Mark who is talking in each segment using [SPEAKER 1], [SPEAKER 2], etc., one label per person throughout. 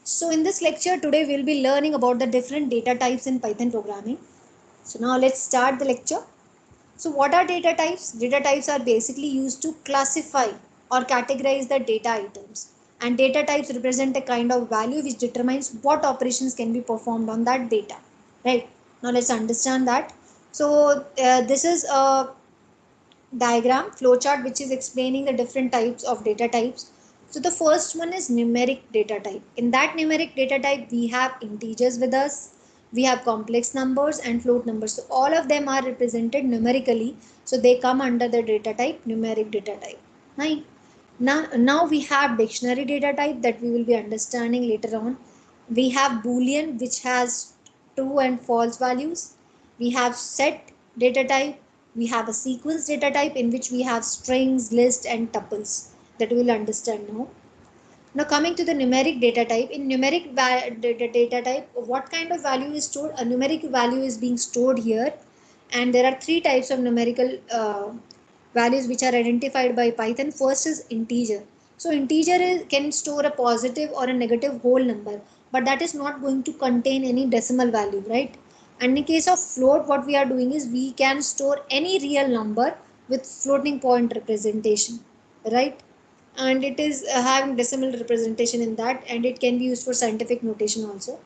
[SPEAKER 1] So in this lecture today we'll be learning about the different data types in Python programming. So now let's start the lecture. So what are data types? Data types are basically used to classify or categorize the data items. And data types represent a kind of value which determines what operations can be performed on that data. Right? Now let's understand that. So this is a diagram flowchart which is explaining the different types of data types. So the first one is numeric data type. In that numeric data type we have integers with us, we have complex numbers and float numbers. So all of them are represented numerically, so they come under the data type numeric data type. Right? Now we have dictionary data type that we will be understanding later on. We have boolean which has true and false values. We have set data type. We have a sequence data type in which we have strings, list and tuples that we will understand now. Now coming to the numeric data type, in numeric data type, what kind of value is stored? A numeric value is being stored here, and there are three types of numerical values which are identified by Python. First is integer. So integer can store a positive or a negative whole number, but that is not going to contain any decimal value, right? And in case of float, what we are doing is we can store any real number with floating point representation, right? And it is having decimal representation in that, and it can be used for scientific notation also.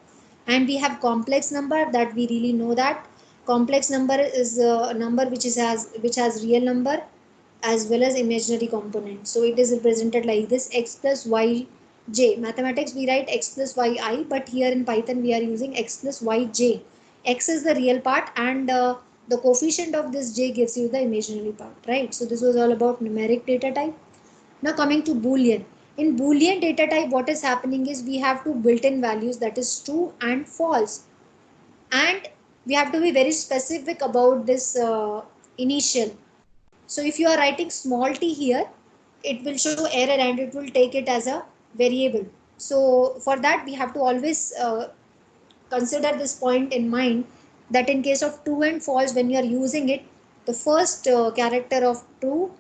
[SPEAKER 1] And we have complex number, that we really know that complex number is a number which has real number as well as imaginary component. So it is represented like this: x plus y j. Mathematics we write x plus y I, but here in Python we are using x plus y j. X is the real part, and the coefficient of this j gives you the imaginary part, right? So this was all about numeric data type. Now coming to Boolean. In Boolean data type, what is happening is we have two built-in values, that is true and false. And we have to be very specific about this initial. So if you are writing small t here, it will show error and it will take it as a variable. So for that we have to always consider this point in mind, that in case of true and false, when you are using it, the first character of true,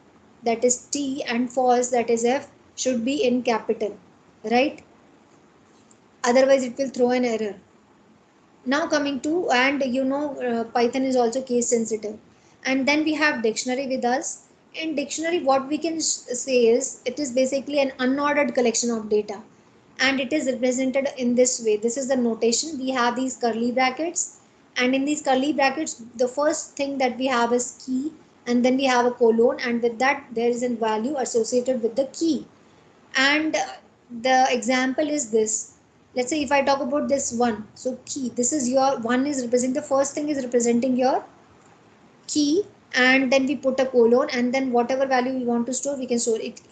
[SPEAKER 1] that is T, and false, that is F, should be in capital, right? Otherwise it will throw an error. Now coming to, and Python is also case sensitive. And then we have dictionary with us. In dictionary, what we can say is it is basically an unordered collection of data, and it is represented in this way. This is the notation. We have these curly brackets, and in these curly brackets the first thing that we have is key, and then we have a colon, and with that there is a value associated with the key. And the example is this. Let's say if I talk about this one, so key, this is your one, is representing, the first thing is representing your key, and then we put a colon, and then whatever value we want to store, we can store it.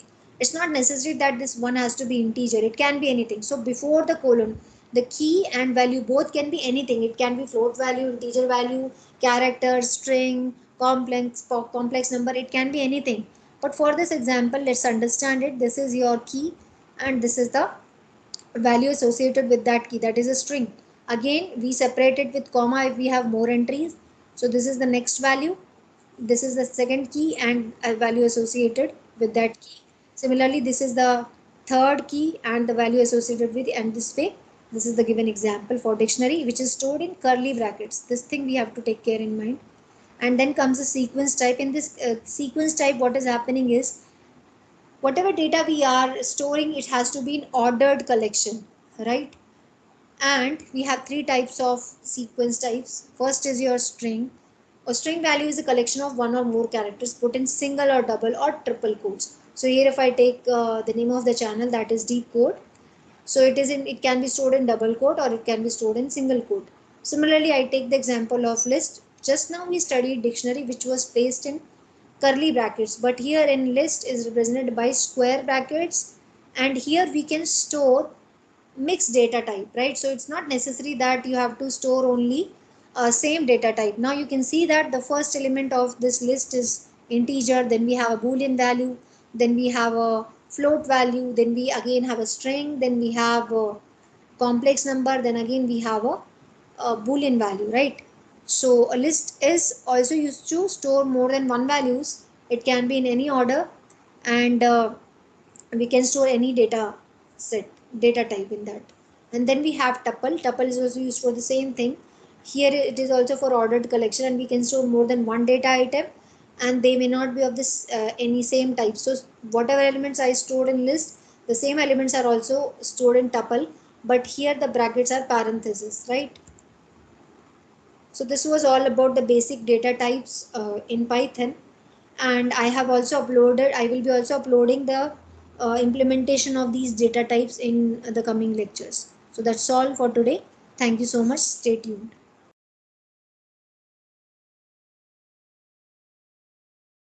[SPEAKER 1] It's not necessary that this one has to be integer, it can be anything. So before the colon, the key and value both can be anything. It can be float value, integer value, character, string, complex number, it can be anything. But for this example, let's understand it. This is your key, and this is the value associated with that key, that is a string. Again we separate it with comma if we have more entries. So this is the next value, this is the second key, and a value associated with that key. Similarly, this is the third key and the value associated with, and this way. This is the given example for dictionary, which is stored in curly brackets. This thing we have to take care in mind. And then comes the sequence type. In this sequence type, what is happening is whatever data we are storing, it has to be in ordered collection, right? And we have three types of sequence types. First is your string. A string value is a collection of one or more characters put in single or double or triple quotes. So here if I take the name of the channel, that is deep quote. So it can be stored in double quote or it can be stored in single quote. Similarly, I take the example of list. Just now we studied dictionary, which was placed in curly brackets, but here in list is represented by square brackets. And here we can store mixed data type, right? So it's not necessary that you have to store only same data type. Now you can see that the first element of this list is integer, then we have a boolean value, then we have a float value, then we again have a string, then we have a complex number, then again we have a boolean value, right? So a list is also used to store more than one values. It can be in any order, and we can store any data set, data type in that. And then we have tuple. Tuple is also used for the same thing. Here it is also for ordered collection, and we can store more than one data item, and they may not be of this any same type. So whatever elements I stored in list, the same elements are also stored in tuple, but here the brackets are parentheses, right? So this was all about the basic data types in Python, and I will be also uploading the implementation of these data types in the coming lectures. So that's all for today. Thank you so much. Stay tuned.